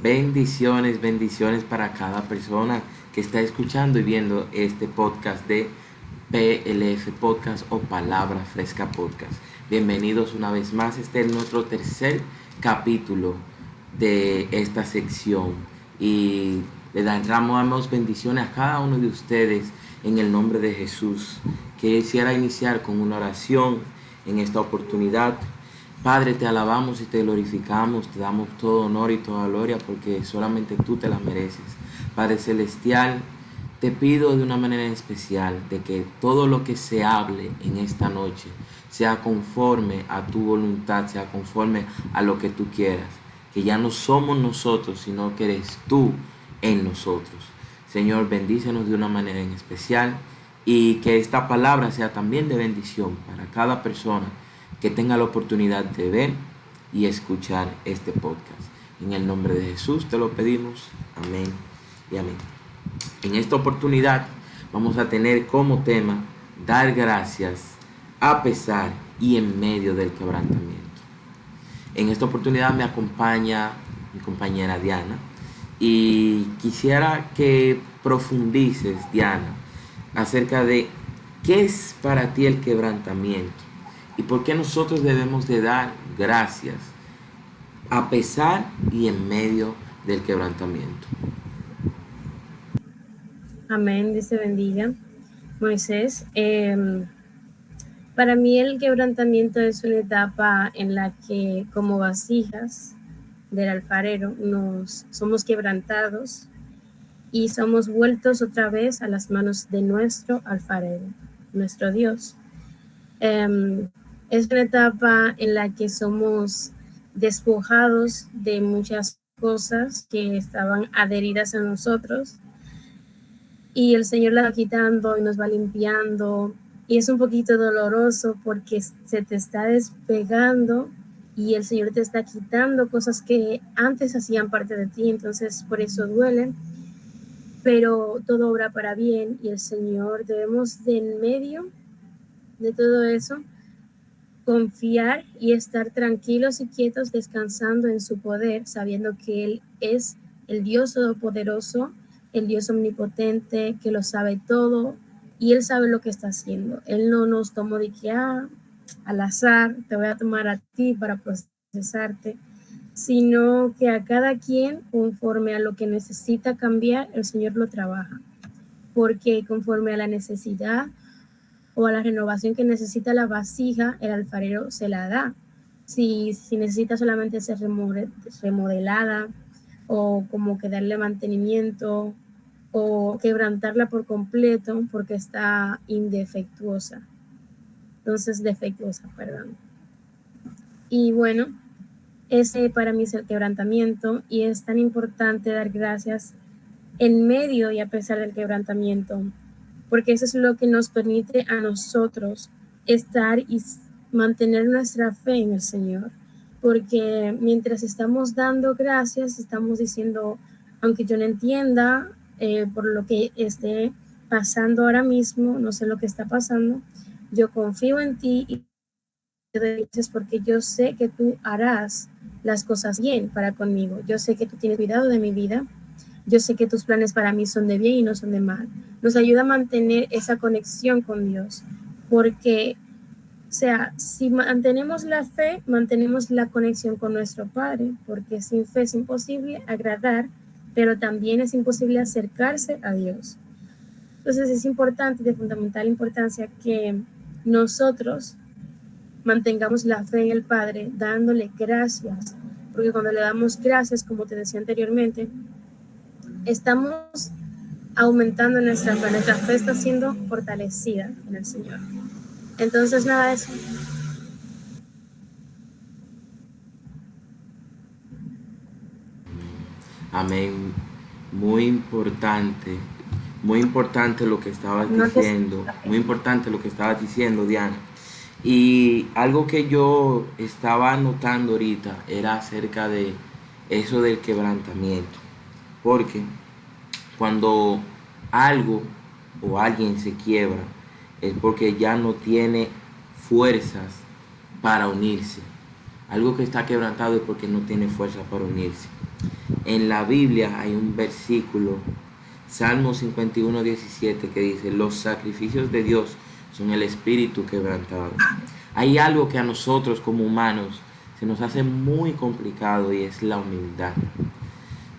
Bendiciones, bendiciones para cada persona que está escuchando y viendo este podcast de PLF Podcast o Palabra Fresca Podcast. Bienvenidos una vez más. Este es nuestro tercer capítulo de esta sección y le damos bendiciones a cada uno de ustedes en el nombre de Jesús. Quisiera iniciar con una oración en esta oportunidad. Padre, te alabamos y te glorificamos, te damos todo honor y toda gloria porque solamente tú te la mereces. Padre Celestial, te pido de una manera especial de que todo lo que se hable en esta noche sea conforme a tu voluntad, sea conforme a lo que tú quieras. Que ya no somos nosotros, sino que eres tú en nosotros. Señor, bendícenos de una manera en especial y que esta palabra sea también de bendición para cada persona que tenga la oportunidad de ver y escuchar este podcast. En el nombre de Jesús te lo pedimos. Amén y amén. En esta oportunidad vamos a tener como tema dar gracias a pesar y en medio del quebrantamiento. En esta oportunidad me acompaña mi compañera Diana y quisiera que profundices, Diana, acerca de qué es para ti el quebrantamiento y por qué nosotros debemos de dar gracias a pesar y en medio del quebrantamiento. Amén, Dios te bendiga. Moisés, para mí el quebrantamiento es una etapa en la que como vasijas del alfarero nos somos quebrantados y somos vueltos otra vez a las manos de nuestro alfarero, nuestro Dios. Es una etapa en la que somos despojados de muchas cosas que estaban adheridas a nosotros y el Señor la va quitando y nos va limpiando, y es un poquito doloroso porque se te está despegando y el Señor te está quitando cosas que antes hacían parte de ti, entonces por eso duele, pero todo obra para bien y el Señor debemos de en medio de todo eso confiar y estar tranquilos y quietos descansando en su poder, sabiendo que Él es el Dios todopoderoso, el Dios omnipotente, que lo sabe todo y Él sabe lo que está haciendo. Él no nos tomó de que al azar te voy a tomar a ti para procesarte, sino que a cada quien, conforme a lo que necesita cambiar, el Señor lo trabaja, porque conforme a la necesidad o a la renovación que necesita la vasija, el alfarero se la da. Si necesita solamente ser remodelada o como que darle mantenimiento o quebrantarla por completo porque está defectuosa, perdón. Y bueno, ese para mí es el quebrantamiento y es tan importante dar gracias en medio y a pesar del quebrantamiento, porque eso es lo que nos permite a nosotros estar y mantener nuestra fe en el Señor, porque mientras estamos dando gracias, estamos diciendo, aunque yo no entienda por lo que esté pasando ahora mismo, no sé lo que está pasando, yo confío en ti y te doy gracias porque yo sé que tú harás las cosas bien para conmigo, yo sé que tú tienes cuidado de mi vida, yo sé que tus planes para mí son de bien y no son de mal. Nos ayuda a mantener esa conexión con Dios, porque, o sea, si mantenemos la fe, mantenemos la conexión con nuestro Padre, porque sin fe es imposible agradar, pero también es imposible acercarse a Dios. Entonces es importante, de fundamental importancia, que nosotros mantengamos la fe en el Padre, dándole gracias, porque cuando le damos gracias, como te decía anteriormente, estamos aumentando nuestra fe está siendo fortalecida en el Señor. Entonces, nada, eso. Amén. Muy importante, muy importante lo que estabas No te... diciendo, muy importante lo que estabas diciendo, Diana. Y algo que yo estaba notando ahorita era acerca de eso del quebrantamiento. Porque cuando algo o alguien se quiebra es porque ya no tiene fuerzas para unirse. Algo que está quebrantado es porque no tiene fuerza para unirse. En la Biblia hay un versículo, Salmo 51:17, que dice: los sacrificios de Dios son el espíritu quebrantado. Hay algo que a nosotros como humanos se nos hace muy complicado, y es la humildad.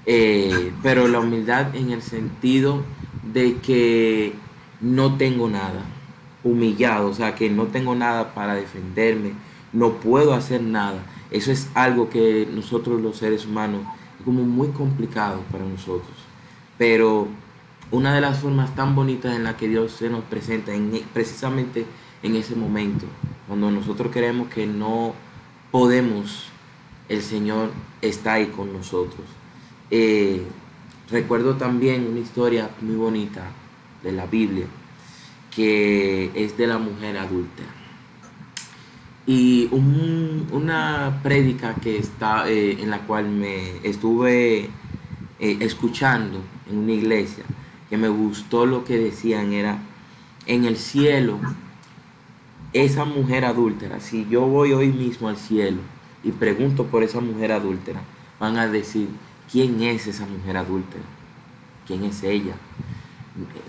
Pero la humildad en el sentido de que no tengo nada, humillado, o sea, que no tengo nada para defenderme, no puedo hacer nada. Eso es algo que nosotros los seres humanos es como muy complicado para nosotros. Pero una de las formas tan bonitas en la que Dios se nos presenta precisamente en ese momento, cuando nosotros creemos que no podemos, el Señor está ahí con nosotros. Recuerdo también una historia muy bonita de la Biblia, que es de la mujer adúltera. Y una prédica que está, en la cual me estuve escuchando en una iglesia, que me gustó lo que decían, era: en el cielo, esa mujer adúltera, si yo voy hoy mismo al cielo y pregunto por esa mujer adúltera, van a decir: ¿quién es esa mujer adúltera? ¿Quién es ella?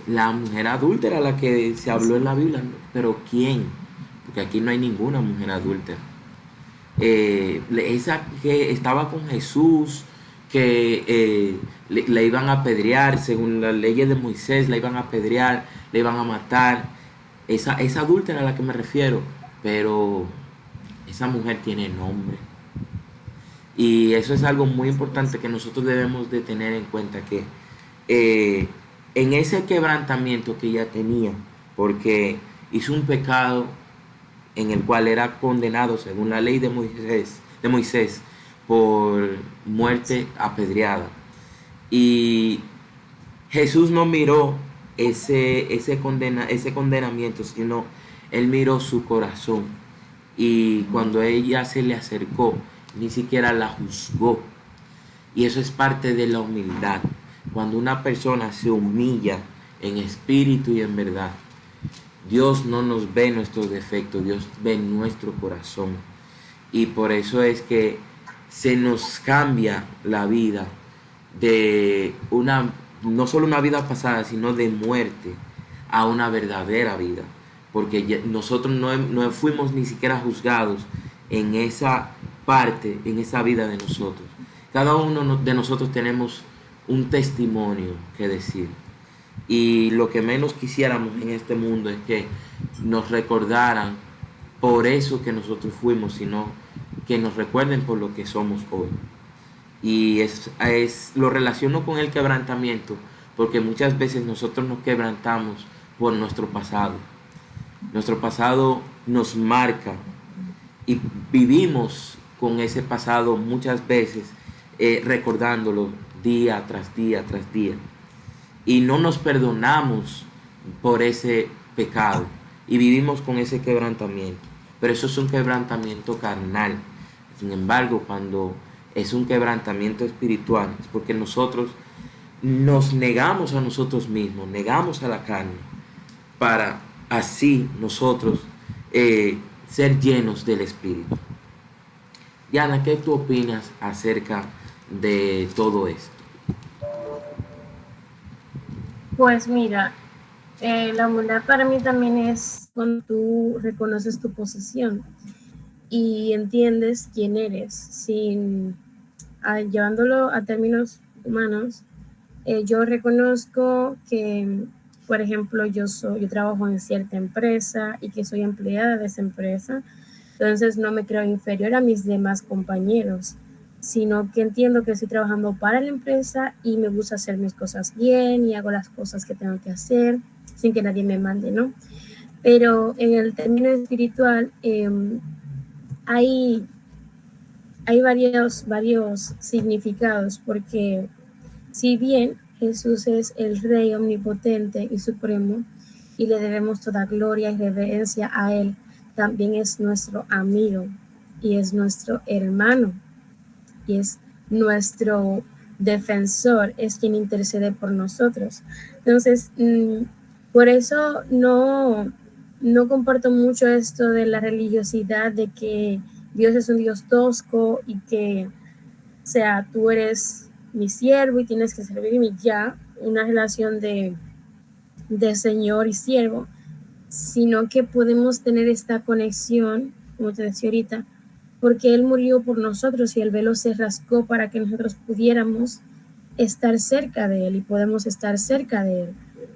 La mujer adúltera, la que se habló en la Biblia, pero ¿quién? Porque aquí no hay ninguna mujer adúltera. Esa que estaba con Jesús, que le iban a apedrear, según las leyes de Moisés, la iban a apedrear, le iban a matar. Esa adúltera a la que me refiero, pero esa mujer tiene nombre. Y eso es algo muy importante que nosotros debemos de tener en cuenta, que en ese quebrantamiento que ella tenía, porque hizo un pecado en el cual era condenado según la ley de Moisés por muerte apedreada. Y Jesús no miró ese condenamiento, sino él miró su corazón. Y cuando ella se le acercó, ni siquiera la juzgó. Y eso es parte de la humildad. Cuando una persona se humilla en espíritu y en verdad, Dios no nos ve nuestros defectos, Dios ve nuestro corazón. Y por eso es que se nos cambia la vida de no solo una vida pasada, sino de muerte a una verdadera vida. Porque nosotros no fuimos ni siquiera juzgados en esa parte, en esa vida de nosotros. Cada uno de nosotros tenemos un testimonio que decir. Y lo que menos quisiéramos en este mundo es que nos recordaran por eso que nosotros fuimos, sino que nos recuerden por lo que somos hoy. Y lo relaciono con el quebrantamiento, porque muchas veces nosotros nos quebrantamos por nuestro pasado. Nuestro pasado nos marca y vivimos con ese pasado muchas veces, recordándolo día tras día tras día. Y no nos perdonamos por ese pecado y vivimos con ese quebrantamiento. Pero eso es un quebrantamiento carnal. Sin embargo, cuando es un quebrantamiento espiritual, es porque nosotros nos negamos a nosotros mismos, negamos a la carne, para así nosotros ser llenos del Espíritu. Diana, ¿qué tú opinas acerca de todo esto? Pues mira, la humildad para mí también es cuando tú reconoces tu posición y entiendes quién eres, llevándolo a términos humanos. Yo reconozco que, por ejemplo, yo trabajo en cierta empresa y que soy empleada de esa empresa, entonces no me creo inferior a mis demás compañeros, sino que entiendo que estoy trabajando para la empresa y me gusta hacer mis cosas bien y hago las cosas que tengo que hacer sin que nadie me mande, ¿no? Pero en el término espiritual hay varios significados, porque si bien Jesús es el Rey omnipotente y supremo y le debemos toda gloria y reverencia a Él, también es nuestro amigo y es nuestro hermano y es nuestro defensor, es quien intercede por nosotros. Entonces, por eso no comparto mucho esto de la religiosidad, de que Dios es un Dios tosco y que, o sea, tú eres mi siervo y tienes que servirme ya, una relación de señor y siervo, sino que podemos tener esta conexión, como te decía ahorita, porque Él murió por nosotros y el velo se rasgó para que nosotros pudiéramos estar cerca de Él y podemos estar cerca de Él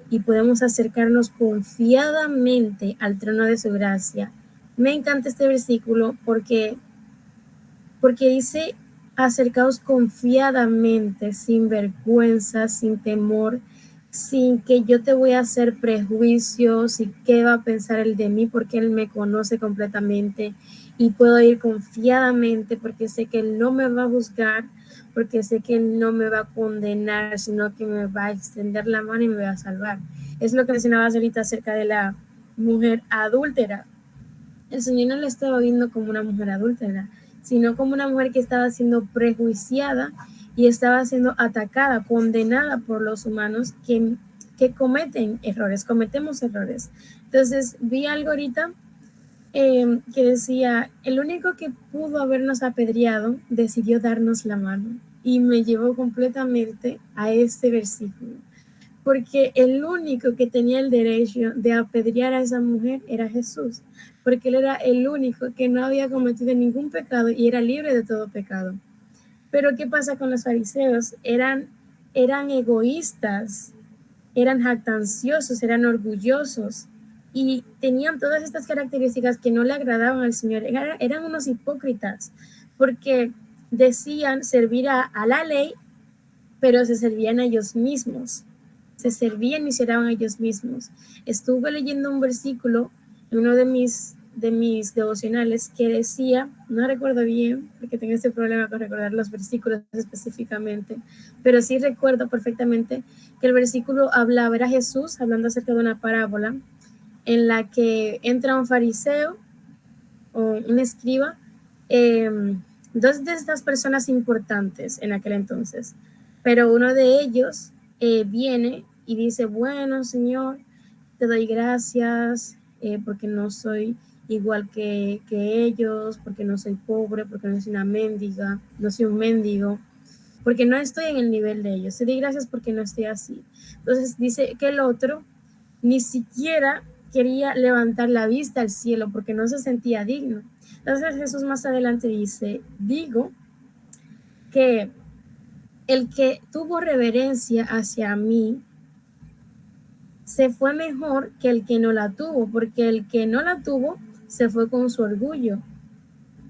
y podemos acercarnos confiadamente al trono de su gracia. Me encanta este versículo porque dice, acercaos confiadamente, sin vergüenza, sin temor, sin que yo te voy a hacer prejuicios y qué va a pensar él de mí, porque él me conoce completamente y puedo ir confiadamente porque sé que él no me va a juzgar, porque sé que él no me va a condenar, sino que me va a extender la mano y me va a salvar. Es lo que mencionabas ahorita acerca de la mujer adúltera. El Señor no la estaba viendo como una mujer adúltera, sino como una mujer que estaba siendo prejuiciada y estaba siendo atacada, condenada por los humanos que cometen errores, cometemos errores. Entonces vi algo ahorita que decía, el único que pudo habernos apedreado decidió darnos la mano y me llevó completamente a este versículo porque el único que tenía el derecho de apedrear a esa mujer era Jesús, porque él era el único que no había cometido ningún pecado y era libre de todo pecado. Pero ¿qué pasa con los fariseos? Eran egoístas, eran jactanciosos, eran orgullosos y tenían todas estas características que no le agradaban al Señor. Eran unos hipócritas porque decían servir a la ley, pero se servían a ellos mismos, se servían y se daban a ellos mismos. Estuve leyendo un versículo en uno de mis devocionales que decía, no recuerdo bien, porque tengo este problema con recordar los versículos específicamente, pero sí recuerdo perfectamente que el versículo hablaba, era Jesús hablando acerca de una parábola en la que entra un fariseo o un escriba, dos de estas personas importantes en aquel entonces, pero uno de ellos viene y dice, bueno, Señor, te doy gracias porque no soy igual que ellos, porque no soy pobre, porque no soy una mendiga, no soy un mendigo, porque no estoy en el nivel de ellos. Te doy gracias porque no estoy así. Entonces dice que el otro ni siquiera quería levantar la vista al cielo porque no se sentía digno. Entonces Jesús más adelante dice, digo que el que tuvo reverencia hacia mí se fue mejor que el que no la tuvo, porque el que no la tuvo se fue con su orgullo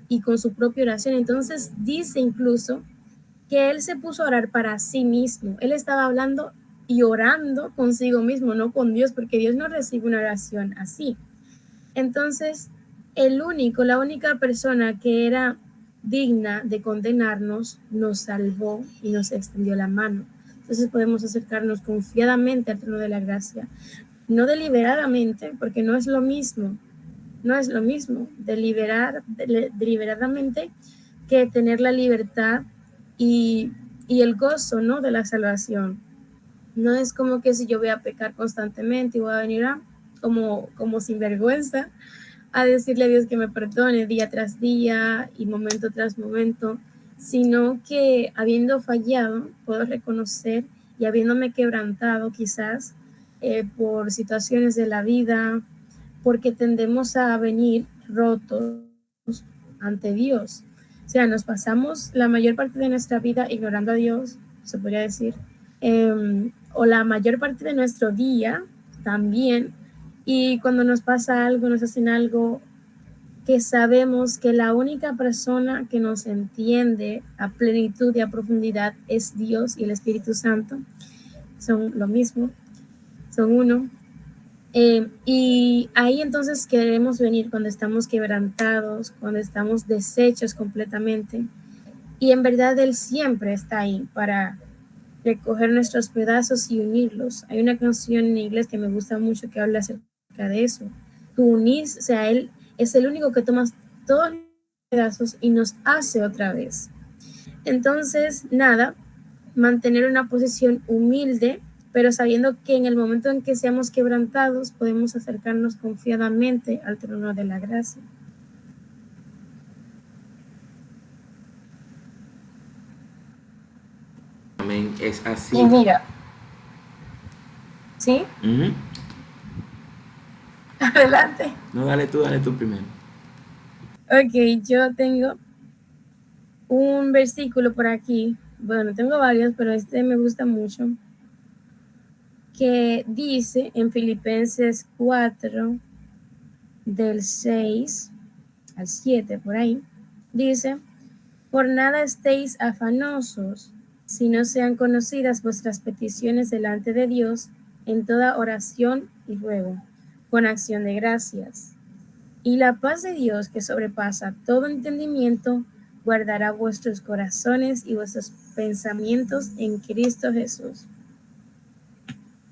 y con su propia oración. Entonces dice incluso que él se puso a orar para sí mismo. Él estaba hablando y orando consigo mismo, no con Dios, porque Dios no recibe una oración así. Entonces, la única persona que era digna de condenarnos, nos salvó y nos extendió la mano. Entonces podemos acercarnos confiadamente al trono de la gracia, no deliberadamente, porque no es lo mismo, no es lo mismo deliberadamente que tener la libertad y, y el gozo, ¿no?, de la salvación. No es como que si yo voy a pecar constantemente y voy a venir como sinvergüenza a decirle a Dios que me perdone día tras día y momento tras momento, sino que habiendo fallado, puedo reconocer y habiéndome quebrantado quizás por situaciones de la vida, porque tendemos a venir rotos ante Dios. O sea, nos pasamos la mayor parte de nuestra vida ignorando a Dios, se podría decir, o la mayor parte de nuestro día también, y cuando nos pasa algo, nos hacen algo que sabemos que la única persona que nos entiende a plenitud y a profundidad es Dios y el Espíritu Santo, son lo mismo, son uno. Y ahí entonces queremos venir cuando estamos quebrantados, cuando estamos deshechos completamente. Y en verdad Él siempre está ahí para recoger nuestros pedazos y unirlos. Hay una canción en inglés que me gusta mucho que habla acerca de eso. Tú unís, o sea, Él es el único que toma todos los pedazos y nos hace otra vez. Entonces, nada, mantener una posición humilde, pero sabiendo que en el momento en que seamos quebrantados, podemos acercarnos confiadamente al trono de la gracia. Amén, es así. Y mira, ¿sí? Ujú. Adelante. No, dale tú primero. Ok, yo tengo un versículo por aquí. Bueno, tengo varios, pero este me gusta mucho. Que dice en Filipenses 4, del 6 al 7, por ahí. Dice, por nada estéis afanosos, si no sean conocidas vuestras peticiones delante de Dios en toda oración y ruego, con acción de gracias. Y la paz de Dios, que sobrepasa todo entendimiento, guardará vuestros corazones y vuestros pensamientos en Cristo Jesús.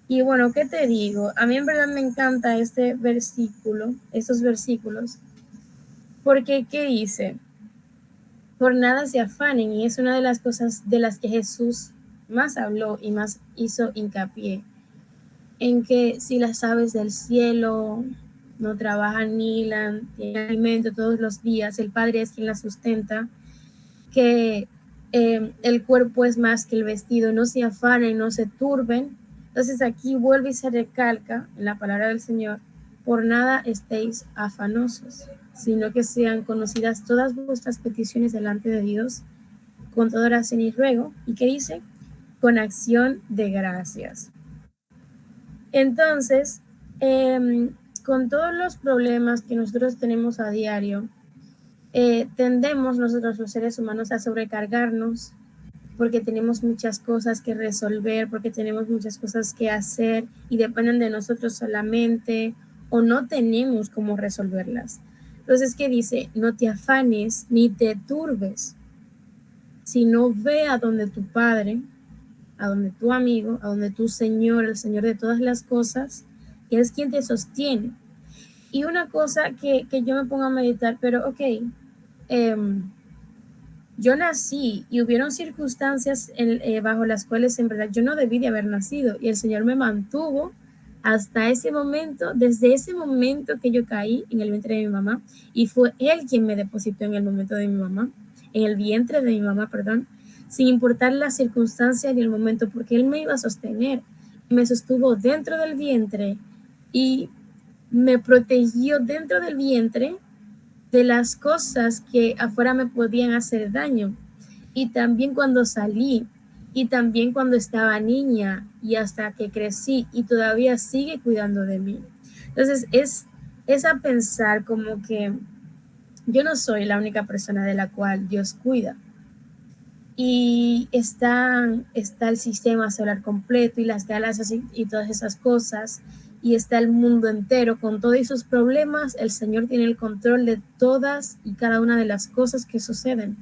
Y bueno, ¿qué te digo? A mí en verdad me encanta este versículo, estos versículos, porque ¿qué dice? Por nada se afanen, y es una de las cosas de las que Jesús más habló y más hizo hincapié, en que si las aves del cielo no trabajan ni tienen alimento todos los días, el Padre es quien las sustenta, que el cuerpo es más que el vestido, no se afanen, no se turben. Entonces aquí vuelve y se recalca en la palabra del Señor, por nada estéis afanosos, sino que sean conocidas todas vuestras peticiones delante de Dios, con toda oración y ruego. ¿Y qué dice? Con acción de gracias. Entonces, con todos los problemas que nosotros tenemos a diario, tendemos nosotros los seres humanos a sobrecargarnos porque tenemos muchas cosas que resolver, porque tenemos muchas cosas que hacer y dependen de nosotros solamente o no tenemos cómo resolverlas. Entonces, ¿qué dice? No te afanes ni te turbes, sino ve a donde tu Padre, a donde tu amigo, a donde tu Señor, el Señor de todas las cosas, que es quien te sostiene. Y una cosa que yo me pongo a meditar, pero ok, yo nací y hubieron circunstancias bajo las cuales en verdad yo no debí de haber nacido y el Señor me mantuvo hasta ese momento, desde ese momento que yo caí en el vientre de mi mamá y fue Él quien me depositó en el momento de mi mamá, en el vientre de mi mamá, perdón, sin importar las circunstancias ni el momento, porque Él me iba a sostener, me sostuvo dentro del vientre y me protegió dentro del vientre de las cosas que afuera me podían hacer daño. Y también cuando salí, y también cuando estaba niña, y hasta que crecí, y todavía sigue cuidando de mí. Entonces es a pensar como que yo no soy la única persona de la cual Dios cuida. Y está el sistema solar completo y las galaxias y todas esas cosas, y está el mundo entero con todos esos problemas. El Señor tiene el control de todas y cada una de las cosas que suceden,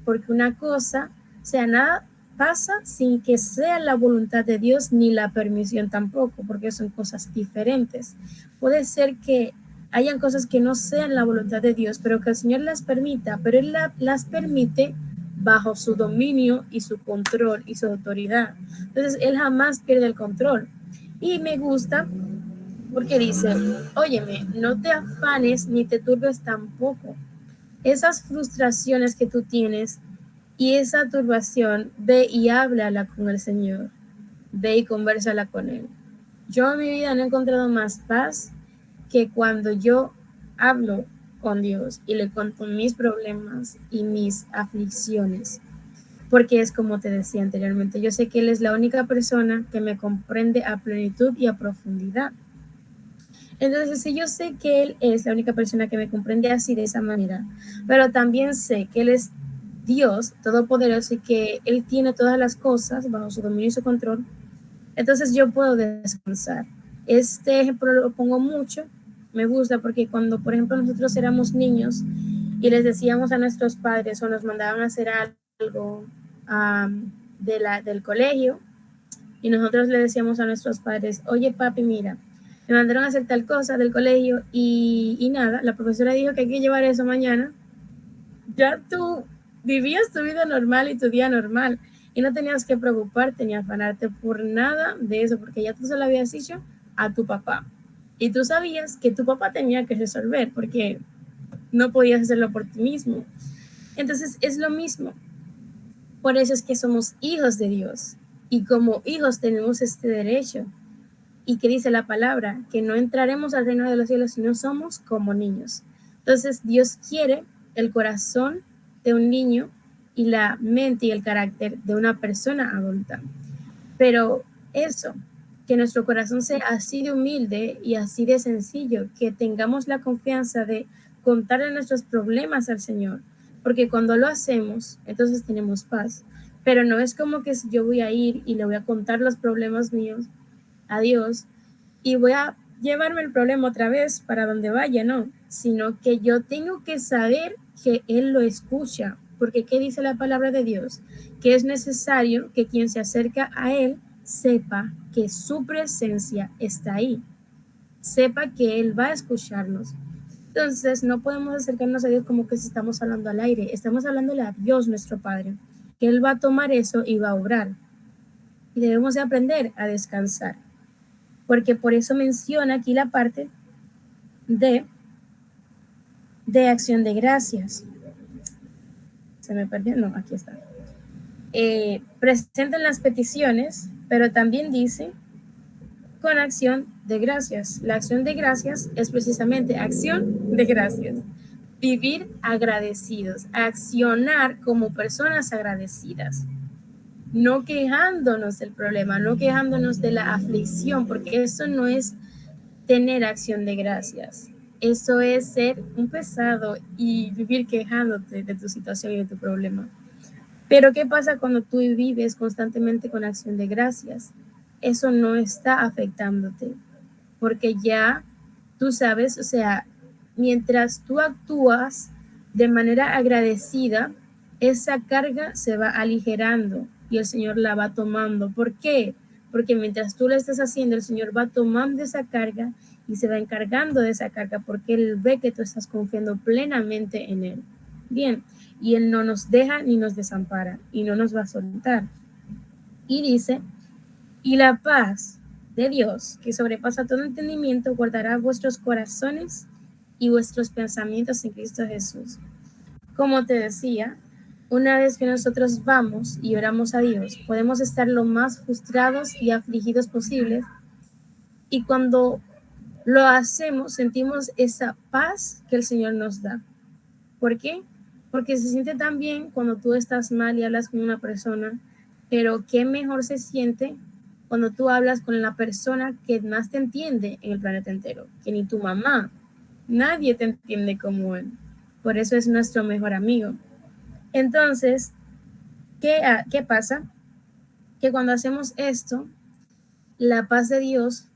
porque una cosa, o sea, nada pasa sin que sea la voluntad de Dios ni la permisión tampoco, porque son cosas diferentes. Puede ser que hayan cosas que no sean la voluntad de Dios, pero que el Señor las permita, pero Él las permite bajo su dominio y su control y su autoridad. Entonces, Él jamás pierde el control. Y me gusta porque dice, óyeme, no te afanes ni te turbes tampoco. Esas frustraciones que tú tienes y esa turbación, ve y háblala con el Señor, ve y conversala con Él. Yo en mi vida no he encontrado más paz que cuando yo hablo con Dios y le cuento mis problemas y mis aflicciones, porque es como te decía anteriormente, yo sé que Él es la única persona que me comprende a plenitud y a profundidad. Entonces, si yo sé que Él es la única persona que me comprende así, de esa manera, pero también sé que Él es Dios todopoderoso y que Él tiene todas las cosas bajo su dominio y su control, entonces yo puedo descansar. Este ejemplo lo pongo mucho, me gusta porque cuando, por ejemplo, nosotros éramos niños y les decíamos a nuestros padres o nos mandaban a hacer algo del colegio, y nosotros le decíamos a nuestros padres, oye papi, mira, me mandaron a hacer tal cosa del colegio y nada, la profesora dijo que hay que llevar eso mañana. Ya tú vivías tu vida normal y tu día normal y no tenías que preocuparte ni afanarte por nada de eso, porque ya tú se lo habías dicho a tu papá y tú sabías que tu papá tenía que resolver porque no podías hacerlo por ti mismo. Entonces es lo mismo. Por eso es que somos hijos de Dios y como hijos tenemos este derecho. ¿Y que dice la palabra? Que no entraremos al reino de los cielos si no somos como niños. Entonces Dios quiere el corazón de un niño y la mente y el carácter de una persona adulta. Pero eso, que nuestro corazón sea así de humilde y así de sencillo, que tengamos la confianza de contarle nuestros problemas al Señor, porque cuando lo hacemos, entonces tenemos paz. Pero no es como que yo voy a ir y le voy a contar los problemas míos a Dios y voy a llevarme el problema otra vez para donde vaya, no, sino que yo tengo que saber que Él lo escucha, porque ¿qué dice la palabra de Dios? Que es necesario que quien se acerca a Él sepa que su presencia está ahí, sepa que Él va a escucharnos. Entonces no podemos acercarnos a Dios como que si estamos hablando al aire, estamos hablándole a Dios nuestro Padre, que Él va a tomar eso y va a obrar. Y debemos de aprender a descansar, porque por eso menciona aquí la parte de acción de gracias. Se me perdió, no, aquí está. Presenten las peticiones, pero también dice con acción de gracias. La acción de gracias es precisamente acción de gracias. Vivir agradecidos, accionar como personas agradecidas, no quejándonos del problema, no quejándonos de la aflicción, porque eso no es tener acción de gracias. Eso es ser un pesado y vivir quejándote de tu situación y de tu problema. Pero ¿qué pasa cuando tú vives constantemente con acción de gracias? Eso no está afectándote, porque ya tú sabes, o sea, mientras tú actúas de manera agradecida, esa carga se va aligerando y el Señor la va tomando. ¿Por qué? Porque mientras tú la estás haciendo, el Señor va tomando esa carga y se va encargando de esa carga porque Él ve que tú estás confiando plenamente en Él. Bien, y Él no nos deja ni nos desampara y no nos va a soltar. Y dice, y la paz de Dios, que sobrepasa todo entendimiento, guardará vuestros corazones y vuestros pensamientos en Cristo Jesús. Como te decía, una vez que nosotros vamos y oramos a Dios, podemos estar lo más frustrados y afligidos posibles. Y cuando lo hacemos, sentimos esa paz que el Señor nos da. ¿Por qué? Porque se siente tan bien cuando tú estás mal y hablas con una persona, pero qué mejor se siente cuando tú hablas con la persona que más te entiende en el planeta entero, que ni tu mamá, nadie te entiende como Él. Por eso es nuestro mejor amigo. Entonces, ¿qué pasa? Que cuando hacemos esto, la paz de Dios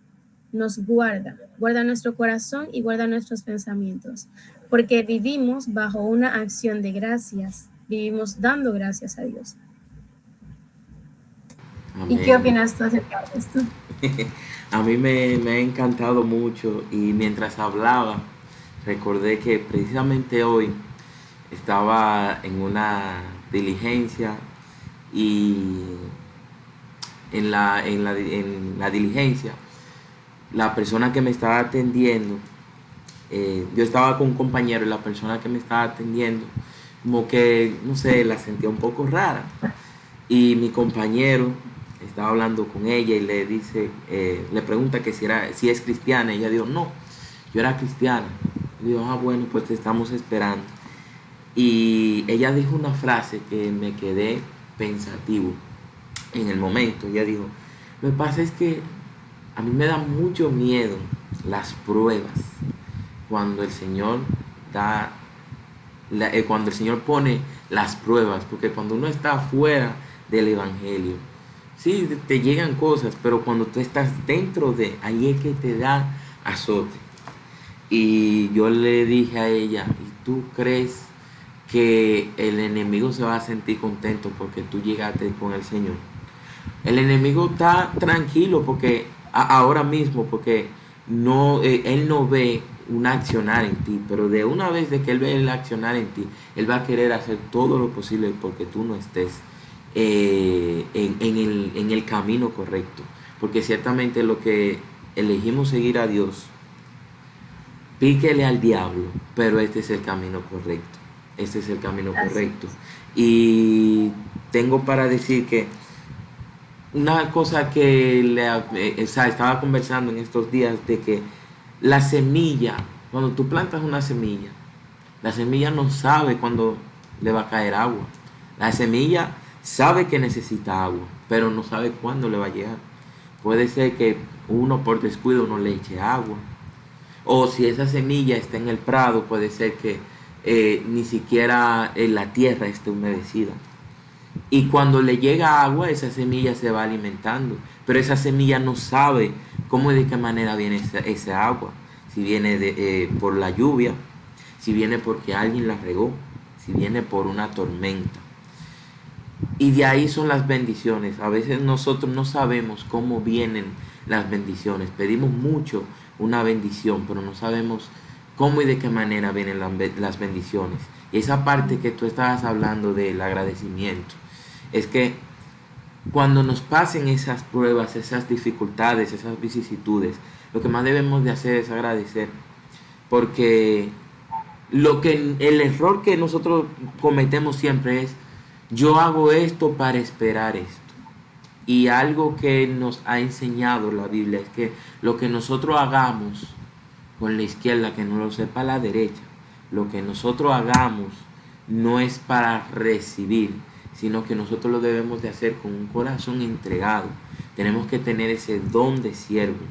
nos guarda nuestro corazón y guarda nuestros pensamientos, porque vivimos bajo una acción de gracias, vivimos dando gracias a Dios. Amén. ¿Y qué opinas tú acerca de esto? A mí me ha encantado mucho y mientras hablaba recordé que precisamente hoy estaba en una diligencia y en la diligencia la persona que me estaba atendiendo, yo estaba con un compañero y la persona que me estaba atendiendo como que, no sé, la sentía un poco rara y mi compañero estaba hablando con ella y le dice, le pregunta que si es cristiana. Y ella dijo, no, yo era cristiana. Y dijo, bueno, pues te estamos esperando. Y ella dijo una frase que me quedé pensativo en el momento. Ella dijo, lo que pasa es que a mí me da mucho miedo las pruebas cuando el Señor cuando el Señor pone las pruebas, porque cuando uno está fuera del Evangelio, sí, te llegan cosas, pero cuando tú estás dentro ahí es que te da azote. Y yo le dije a ella, ¿y tú crees que el enemigo se va a sentir contento porque tú llegaste con el Señor? El enemigo está tranquilo porque ahora mismo, porque no, él no ve un accionar en ti, pero de una vez de que él ve el accionar en ti, él va a querer hacer todo lo posible porque tú no estés en el camino correcto, porque ciertamente lo que elegimos seguir a Dios, píquele al diablo, pero este es el camino correcto. Este es el camino correcto. Y tengo para decir que una cosa que estaba conversando en estos días de que la semilla, cuando tú plantas una semilla, la semilla no sabe cuándo le va a caer agua. La semilla sabe que necesita agua, pero no sabe cuándo le va a llegar. Puede ser que uno por descuido no le eche agua. O si esa semilla está en el prado, puede ser que ni siquiera la tierra esté humedecida. Y cuando le llega agua, esa semilla se va alimentando. Pero esa semilla no sabe cómo y de qué manera viene esa agua. Si viene por la lluvia, si viene porque alguien la regó, si viene por una tormenta. Y de ahí son las bendiciones. A veces nosotros no sabemos cómo vienen las bendiciones. Pedimos mucho una bendición, pero no sabemos cómo y de qué manera vienen las bendiciones. Y esa parte que tú estabas hablando del agradecimiento, es que cuando nos pasen esas pruebas, esas dificultades, esas vicisitudes, lo que más debemos de hacer es agradecer. Porque el error que nosotros cometemos siempre es: yo hago esto para esperar esto. Y algo que nos ha enseñado la Biblia es que lo que nosotros hagamos con la izquierda, que no lo sepa la derecha, lo que nosotros hagamos no es para recibir, sino que nosotros lo debemos de hacer con un corazón entregado. Tenemos que tener ese don de siervo.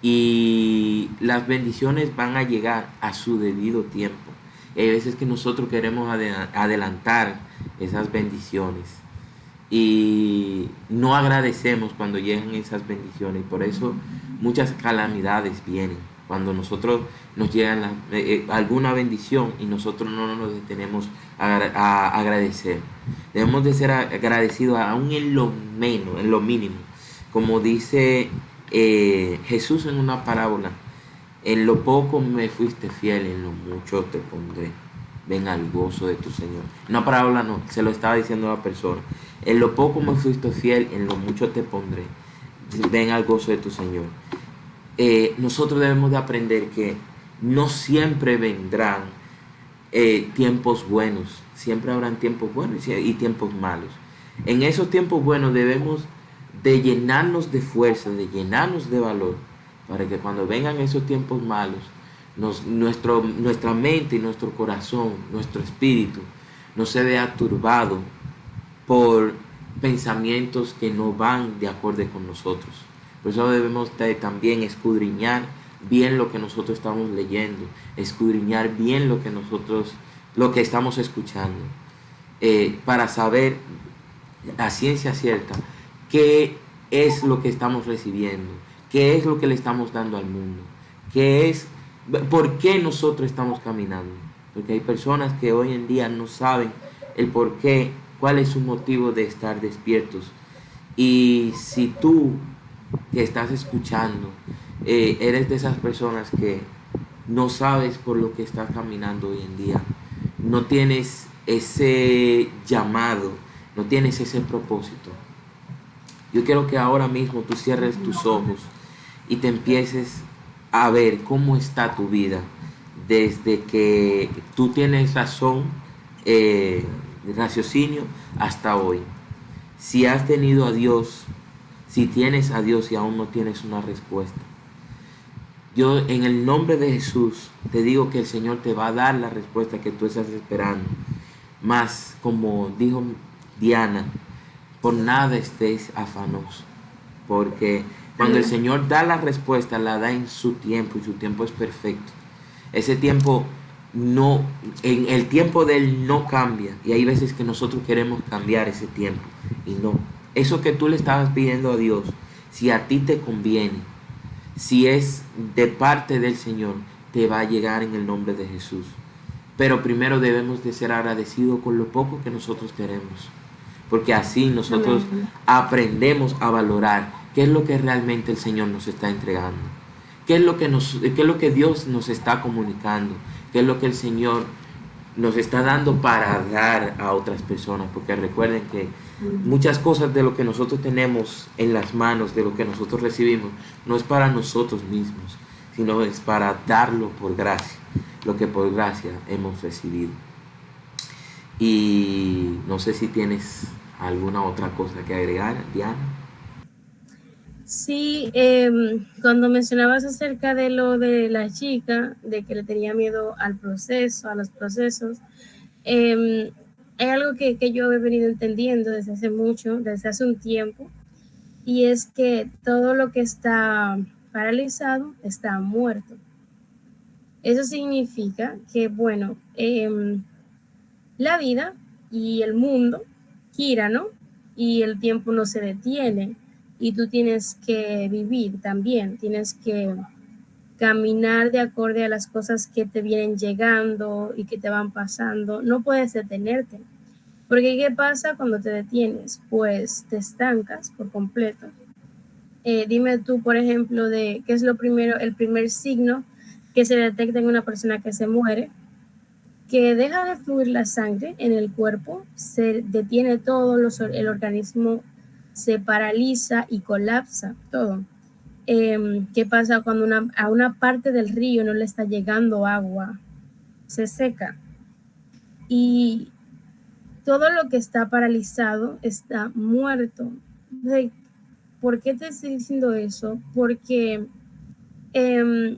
Y las bendiciones van a llegar a su debido tiempo. Y hay veces que nosotros queremos adelantar esas bendiciones y no agradecemos cuando llegan esas bendiciones. Por eso muchas calamidades vienen cuando nosotros nos llegan alguna bendición y nosotros no nos detenemos a agradecer. Debemos de ser agradecidos aún en lo menos, en lo mínimo. Como dice Jesús en una parábola: en lo poco me fuiste fiel, en lo mucho te pondré. Ven al gozo de tu Señor. Una parábola no, se lo estaba diciendo a la persona. En lo poco me fuiste fiel, en lo mucho te pondré. Ven al gozo de tu Señor. Nosotros debemos de aprender que no siempre vendrán tiempos buenos. Siempre habrán tiempos buenos y tiempos malos. En esos tiempos buenos debemos de llenarnos de fuerza, de llenarnos de valor, para que cuando vengan esos tiempos malos, nuestra mente y nuestro corazón, nuestro espíritu, no se vea turbado por pensamientos que no van de acuerdo con nosotros. Por eso debemos también escudriñar bien lo que nosotros estamos leyendo, escudriñar bien lo que estamos escuchando, para saber a ciencia cierta qué es lo que estamos recibiendo, qué es lo que le estamos dando al mundo, por qué nosotros estamos caminando. Porque hay personas que hoy en día no saben el por qué, cuál es su motivo de estar despiertos. Y si tú que estás escuchando eres de esas personas que no sabes por lo que estás caminando hoy en día, no tienes ese llamado, no tienes ese propósito, yo quiero que ahora mismo tú cierres tus ojos y te empieces a ver cómo está tu vida desde que tú tienes razón, raciocinio, hasta hoy. Si has tenido a Dios, si tienes a Dios y aún no tienes una respuesta, yo en el nombre de Jesús te digo que el Señor te va a dar la respuesta que tú estás esperando. Mas, como dijo Diana, por nada estéis afanosos, porque cuando el Señor da la respuesta, la da en su tiempo, y su tiempo es perfecto. Ese tiempo no, en el tiempo de Él no cambia, y hay veces que nosotros queremos cambiar ese tiempo, y no. Eso que tú le estabas pidiendo a Dios, si a ti te conviene, si es de parte del Señor, te va a llegar en el nombre de Jesús. Pero primero debemos de ser agradecidos con lo poco que nosotros tenemos, porque así nosotros aprendemos a valorar qué es lo que realmente el Señor nos está entregando, qué es lo que Dios nos está comunicando, qué es lo que el Señor nos está dando para dar a otras personas. Porque recuerden que muchas cosas de lo que nosotros tenemos en las manos, de lo que nosotros recibimos, no es para nosotros mismos, sino es para darlo por gracia, lo que por gracia hemos recibido. Y no sé si tienes alguna otra cosa que agregar, Diana. Sí, cuando mencionabas acerca de lo de la chica, de que le tenía miedo al proceso, a los procesos, hay algo que yo he venido entendiendo desde hace mucho, desde hace un tiempo, y es que todo lo que está paralizado está muerto. Eso significa que, bueno, la vida y el mundo gira, ¿no? Y el tiempo no se detiene y tú tienes que vivir también, tienes que caminar de acorde a las cosas que te vienen llegando y que te van pasando. No puedes detenerte, porque ¿qué pasa cuando te detienes? Pues te estancas por completo. Dime tú, por ejemplo, de qué es lo primero, el primer signo que se detecta en una persona que se muere, que deja de fluir la sangre en el cuerpo, se detiene todo, el organismo se paraliza y colapsa todo. ¿Qué pasa cuando a una parte del río no le está llegando agua? Se seca. Y todo lo que está paralizado está muerto. ¿Por qué te estoy diciendo eso? Porque eh,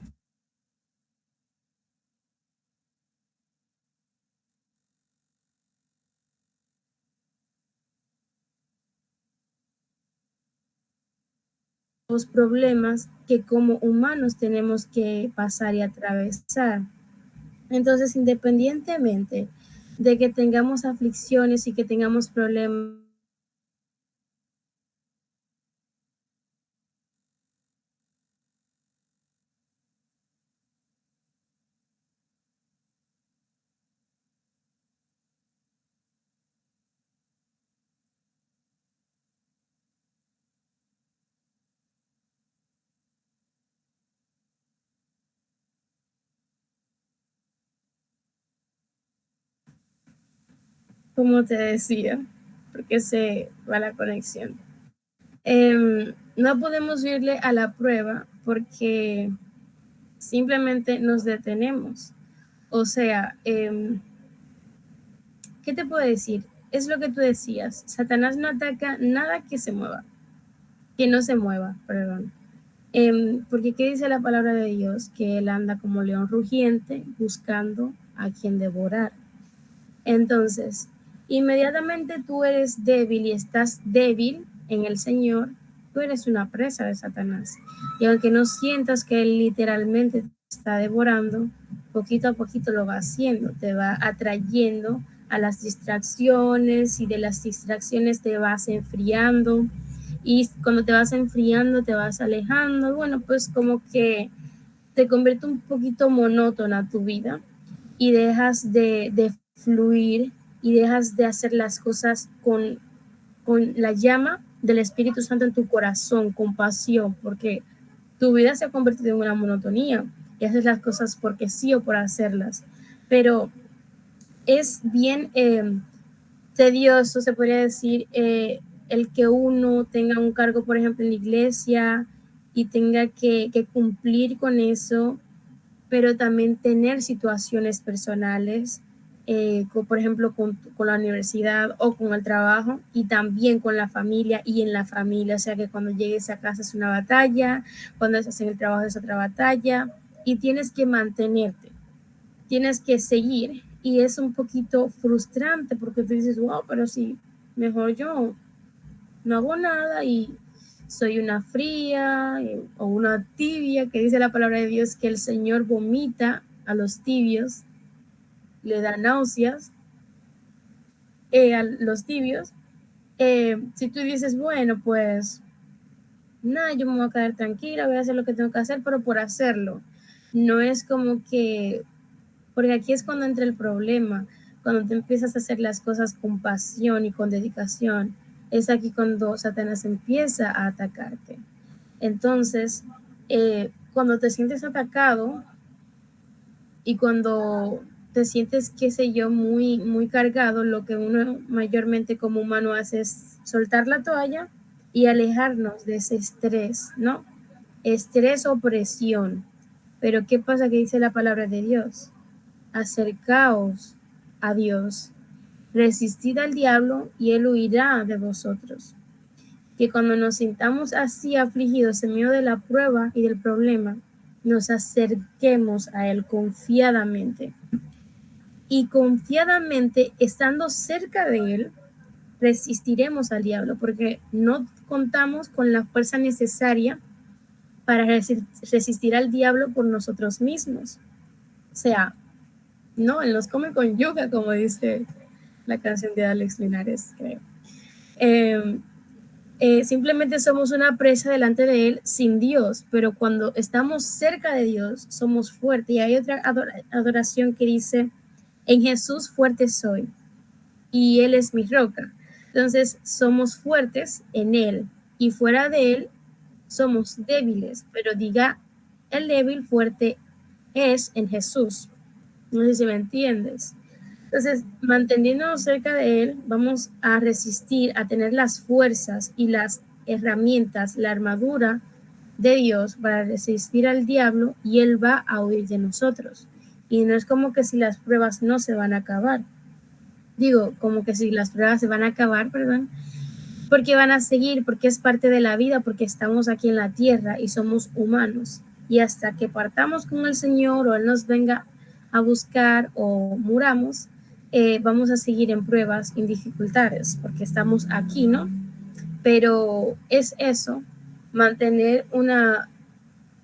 los problemas que como humanos tenemos que pasar y atravesar. Entonces, independientemente de que tengamos aflicciones y que tengamos problemas, como te decía, porque se va la conexión, no podemos irle a la prueba porque simplemente nos detenemos. O sea, ¿qué te puedo decir? Es lo que tú decías. Satanás no ataca nada que se mueva, que no se mueva, perdón. Porque ¿qué dice la palabra de Dios? Que él anda como león rugiente buscando a quien devorar. Entonces, inmediatamente tú eres débil y estás débil en el Señor, tú eres una presa de Satanás. Y aunque no sientas que Él literalmente te está devorando, poquito a poquito lo va haciendo, te va atrayendo a las distracciones y de las distracciones te vas enfriando y cuando te vas enfriando te vas alejando. Bueno, pues como que te convierte un poquito monótona tu vida y dejas de fluir y dejas de hacer las cosas con la llama del Espíritu Santo en tu corazón, con pasión, porque tu vida se ha convertido en una monotonía y haces las cosas porque sí o por hacerlas. Pero es bien tedioso, se podría decir, el que uno tenga un cargo, por ejemplo, en la iglesia y tenga que cumplir con eso, pero también tener situaciones personales, por ejemplo, con la universidad o con el trabajo y también con la familia y en la familia. O sea que cuando llegues a casa es una batalla, cuando estás en el trabajo es otra batalla y tienes que mantenerte, tienes que seguir. Y es un poquito frustrante porque tú dices, wow, pero sí, mejor yo no hago nada y soy una fría o una tibia, que dice la palabra de Dios que el Señor vomita a los tibios, le da náuseas a los tibios. Si tú dices, bueno, pues nada, yo me voy a quedar tranquila, voy a hacer lo que tengo que hacer, pero por hacerlo. No es como que, porque aquí es cuando entra el problema, cuando te empiezas a hacer las cosas con pasión y con dedicación, es aquí cuando Satanás empieza a atacarte. Entonces, cuando te sientes atacado y cuando te sientes, qué sé yo, muy cargado, lo que uno mayormente como humano hace es soltar la toalla y alejarnos de ese estrés, ¿no? Estrés o presión. Pero ¿qué pasa que dice la palabra de Dios? Acercaos a Dios resistid al diablo y él huirá de vosotros. Que cuando nos sintamos así afligidos en medio de la prueba y del problema, nos acerquemos a él confiadamente. Y confiadamente, estando cerca de él, resistiremos al diablo, porque no contamos con la fuerza necesaria para resistir al diablo por nosotros mismos. O sea, no, él nos come con yuca, como dice la canción de Alex Linares, creo. Simplemente somos una presa delante de él sin Dios, pero cuando estamos cerca de Dios, somos fuertes. Y hay otra adoración que dice, en Jesús fuerte soy, y Él es mi roca. Entonces, somos fuertes en Él, y fuera de Él somos débiles, pero diga, el débil fuerte es en Jesús. No sé si me entiendes. Entonces, manteniéndonos cerca de Él, vamos a resistir, a tener las fuerzas y las herramientas, la armadura de Dios para resistir al diablo, y Él va a huir de nosotros. Y no es como que si las pruebas no se van a acabar. Digo, como que si las pruebas se van a acabar, perdón, porque van a seguir, porque es parte de la vida, porque estamos aquí en la tierra y somos humanos. Y hasta que partamos con el Señor o Él nos venga a buscar o muramos, vamos a seguir en pruebas, en dificultades, porque estamos aquí, ¿no? Pero es eso, mantener una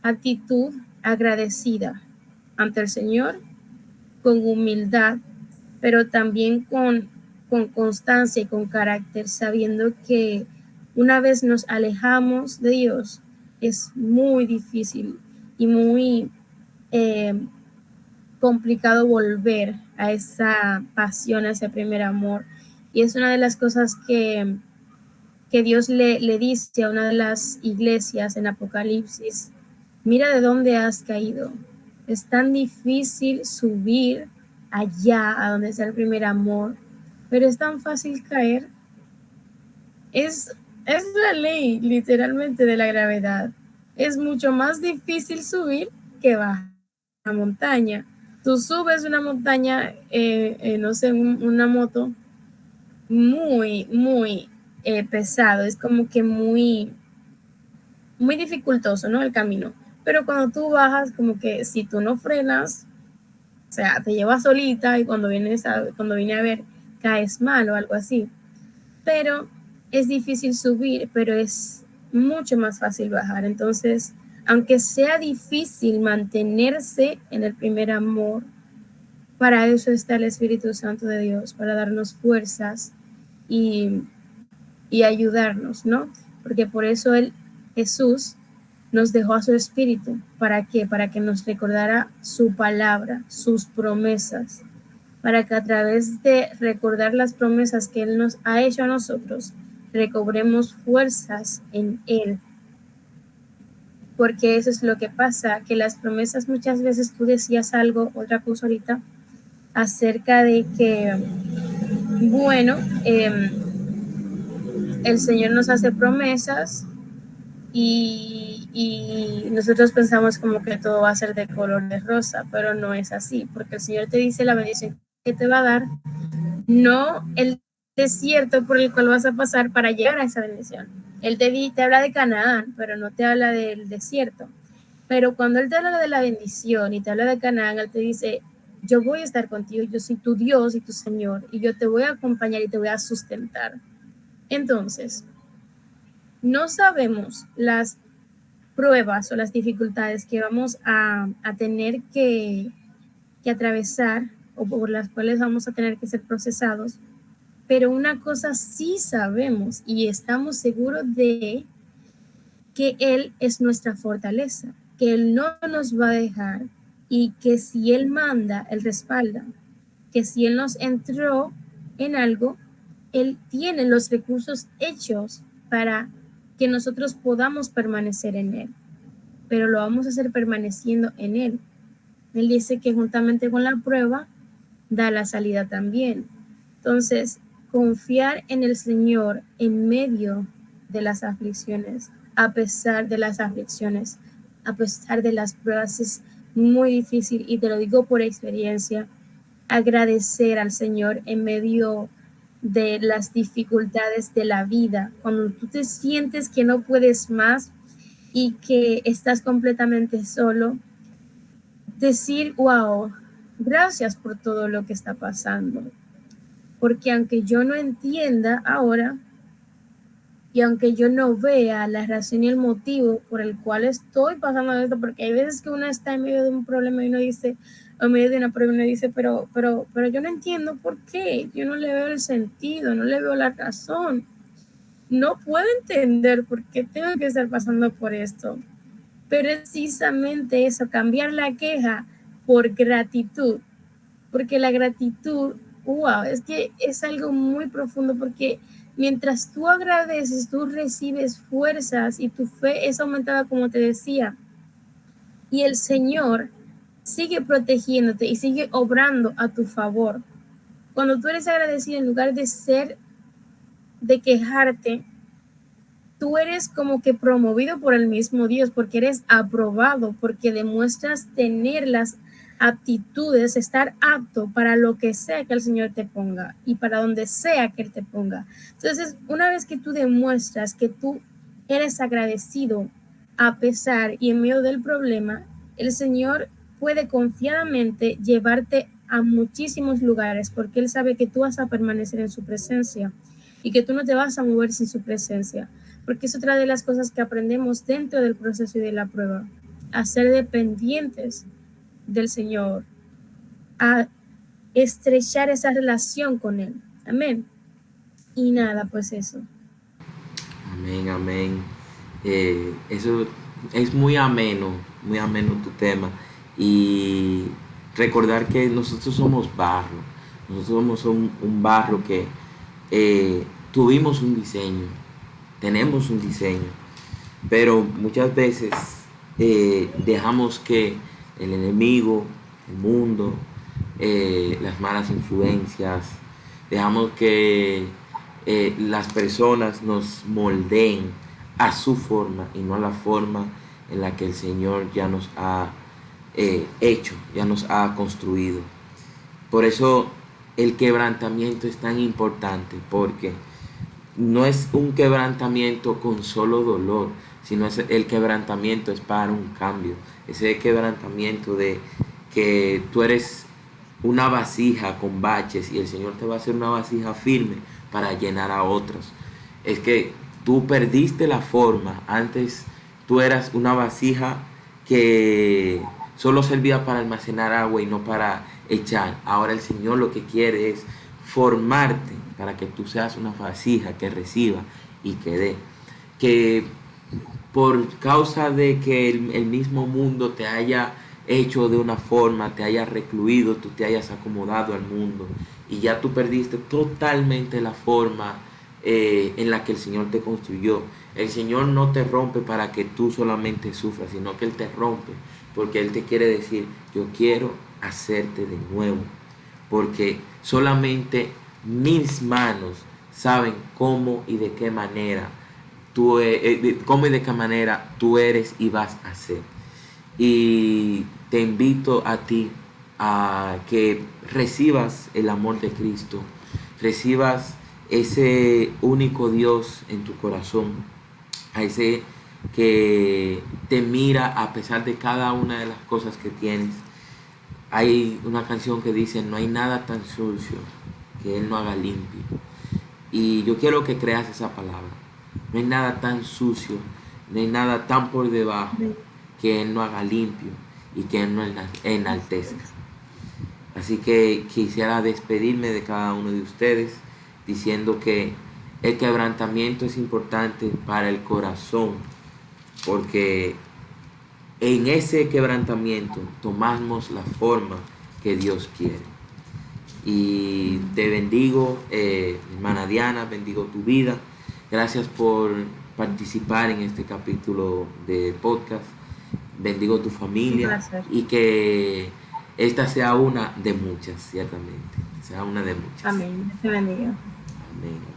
actitud agradecida ante el Señor, con humildad, pero también con constancia y con carácter, sabiendo que una vez nos alejamos de Dios, es muy difícil y muy complicado volver a esa pasión, a ese primer amor. Y es una de las cosas que Dios le dice a una de las iglesias en Apocalipsis: mira de dónde has caído. Es tan difícil subir allá a donde está el primer amor, pero es tan fácil caer. Es la ley literalmente de la gravedad. Es mucho más difícil subir que bajar la montaña. Tú subes una montaña, no sé, una moto muy pesado, es como que muy dificultoso, ¿no? El camino. Pero cuando tú bajas, como que si tú no frenas, o sea, te llevas solita, y cuando vine a ver, caes mal o algo así. Pero es difícil subir, pero es mucho más fácil bajar. Entonces, aunque sea difícil mantenerse en el primer amor, para eso está el Espíritu Santo de Dios, para darnos fuerzas y ayudarnos, ¿no? Porque por eso Jesús nos dejó a su Espíritu. ¿Para qué? Para que nos recordara su palabra, sus promesas, para que a través de recordar las promesas que Él nos ha hecho a nosotros, recobremos fuerzas en Él. Porque eso es lo que pasa, que las promesas, muchas veces tú decías algo, otra cosa ahorita, acerca de que, bueno, el Señor nos hace promesas y nosotros pensamos como que todo va a ser de color de rosa, pero no es así, porque el Señor te dice la bendición que te va a dar, no el desierto por el cual vas a pasar para llegar a esa bendición. Él te habla de Canaán, pero no te habla del desierto. Pero cuando Él te habla de la bendición y te habla de Canaán, Él te dice: yo voy a estar contigo, yo soy tu Dios y tu Señor, y yo te voy a acompañar y te voy a sustentar. Entonces, no sabemos las pruebas o las dificultades que vamos a tener que atravesar, o por las cuales vamos a tener que ser procesados, pero una cosa sí sabemos y estamos seguros de que Él es nuestra fortaleza, que Él no nos va a dejar, y que si Él manda, Él respalda, que si Él nos entró en algo, Él tiene los recursos hechos para que nosotros podamos permanecer en Él, pero lo vamos a hacer permaneciendo en Él. Él dice que juntamente con la prueba da la salida también. Entonces, confiar en el Señor en medio de las aflicciones, a pesar de las aflicciones, a pesar de las pruebas, es muy difícil, y te lo digo por experiencia. Agradecer al Señor en medio de las dificultades de la vida, cuando tú te sientes que no puedes más y que estás completamente solo, decir, wow, gracias por todo lo que está pasando, porque aunque yo no entienda ahora y aunque yo no vea la razón y el motivo por el cual estoy pasando esto, porque hay veces que uno está en medio de un problema y uno dice, o en medio de una prueba y uno dice, pero yo no entiendo por qué, yo no le veo el sentido, no le veo la razón, no puedo entender por qué tengo que estar pasando por esto. Pero es precisamente eso, cambiar la queja por gratitud, porque la gratitud, wow, es que es algo muy profundo, porque mientras tú agradeces, tú recibes fuerzas y tu fe es aumentada, como te decía, y el Señor sigue protegiéndote y sigue obrando a tu favor. Cuando tú eres agradecido, en lugar de quejarte, tú eres como que promovido por el mismo Dios, porque eres aprobado, porque demuestras tener las aptitudes, estar apto para lo que sea que el Señor te ponga y para donde sea que Él te ponga. Entonces, una vez que tú demuestras que tú eres agradecido a pesar y en medio del problema, el Señor puede confiadamente llevarte a muchísimos lugares porque Él sabe que tú vas a permanecer en su presencia y que tú no te vas a mover sin su presencia, porque es otra de las cosas que aprendemos dentro del proceso y de la prueba, a ser dependientes del Señor, a estrechar esa relación con Él. Amén. Y nada, pues eso. Amén, amén. Eso es muy ameno tu tema. Y recordar que nosotros somos barro, nosotros somos un barro que tuvimos un diseño, tenemos un diseño, pero muchas veces dejamos que el enemigo, el mundo, las malas influencias, dejamos que las personas nos moldeen a su forma y no a la forma en la que el Señor ya nos ha hecho, ya nos ha construido. Por eso el quebrantamiento es tan importante, porque no es un quebrantamiento con solo dolor, sino es el quebrantamiento es para un cambio. Ese quebrantamiento de que tú eres una vasija con baches y el Señor te va a hacer una vasija firme para llenar a otros. Es que tú perdiste la forma. Antes tú eras una vasija que solo servía para almacenar agua y no para echar. Ahora el Señor lo que quiere es formarte para que tú seas una vasija que reciba y que dé. Que por causa de que el mismo mundo te haya hecho de una forma, te haya recluido, tú te hayas acomodado al mundo y ya tú perdiste totalmente la forma en la que el Señor te construyó. El Señor no te rompe para que tú solamente sufras, sino que Él te rompe porque Él te quiere decir, yo quiero hacerte de nuevo, porque solamente mis manos saben cómo y de qué manera cómo y de qué manera tú eres y vas a ser. Y te invito a ti a que recibas el amor de Cristo, recibas ese único Dios en tu corazón, a ese que te mira a pesar de cada una de las cosas que tienes. Hay una canción que dice, no hay nada tan sucio que Él no haga limpio. Y yo quiero que creas esa palabra. No hay nada tan sucio, no hay nada tan por debajo que Él no haga limpio y que Él no enaltezca. Así que quisiera despedirme de cada uno de ustedes diciendo que el quebrantamiento es importante para el corazón, porque en ese quebrantamiento tomamos la forma que Dios quiere. Y te bendigo, hermana Diana, bendigo tu vida. Gracias por participar en este capítulo de podcast. Bendigo tu familia y que esta sea una de muchas, ciertamente. Sea una de muchas. Amén. Te bendiga. Amén.